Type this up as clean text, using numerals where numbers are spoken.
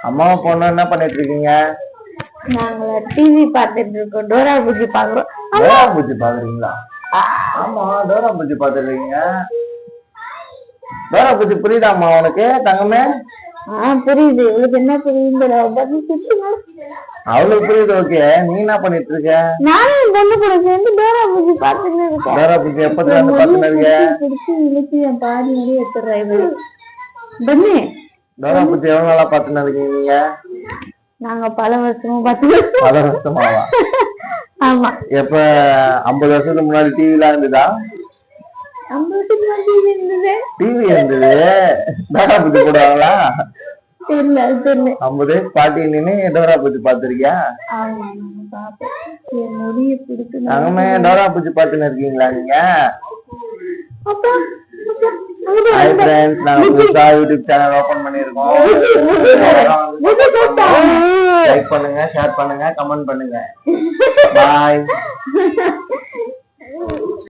அம்மாவும் பொண்ணு என்ன பண்ணிட்டு இருக்கீங்க? நாங்கள டிவி பார்த்துட்டு இருக்கோம். டோரா பூஜி பாக்குறோம். டோரா பூஜி பாக்குறீங்களா? ஆமா, டோரா பூஜி பாத்துட்டு இருக்கீங்க. டோரா பூஜி புரியுதாம்மா உனக்கு தங்கமே? புரியுது. உங்களுக்கு என்ன புரியுது? அவளுக்கு புரியுது. ஓகே, நீ என்ன பண்ணிட்டு இருக்க? நானும் பொண்ணு கூட சேர்ந்து டோரா பூஜி பாத்துட்டு இருக்கேன். டோரா பூஜி எப்பத்துல இருந்து பாத்துட்டு இருக்க? இழுத்து என் பாதி வழி எடுத்துடுறேன். பண்ணு. டோரா பூஜி எவ்வளவு நாளா பாத்துட்டு இருக்கீங்க? நாங்க பல வருஷமா பாத்து. பல வருஷமாவா? ஆமா. எப்ப 50 வருஷத்துக்கு முன்னாடி டிவிலாம் இருந்ததா? 50 வருஷத்துக்கு முன்னாடி டிவி இருந்தது. டிவி இருந்தது. டோரா பூஜி போடுவாங்களா? தெரியல. 50 வயசு பாட்டி நின்னு டோரா பூஜி பாத்துருக்கியா? ஆமா, பாப்பேன். என் முடிய பிடிச்சு நாங்கமே டோரா பூஜி பாத்துன்னு இருக்கீங்களா நீங்க? அப்பா ஹாய் ஃப்ரெண்ட்ஸ், நாங்க புதுசா யூடியூப் சேனல் ஓபன் பண்ணிருக்கோம். லைக் பண்ணுங்க, ஷேர் பண்ணுங்க, கமெண்ட் பண்ணுங்க. பாய்.